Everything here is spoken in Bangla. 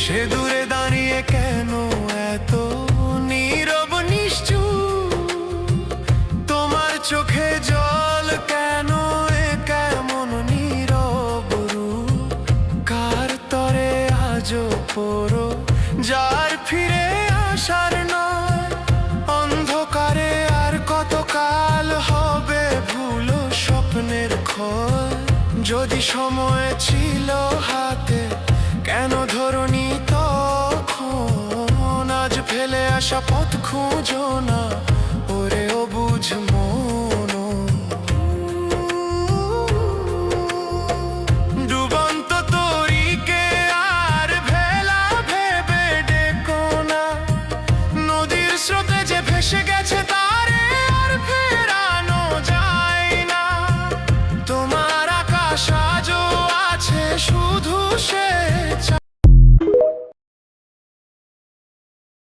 সে দূরে দাঁড়িয়ে কেন এত নীরব নিশ্চুপ? তোমার চোখে জল কেন এ কেমন নীরব রূপ? কার তরে আজও পড়ো যার ফিরে আসার নয়? অন্ধকারে আর কতকাল হবে ভুলো স্বপ্নের ক্ষয়? যদি সময় ছিল হাতে কেন ধরনি তখন? আজ ফেলে আসা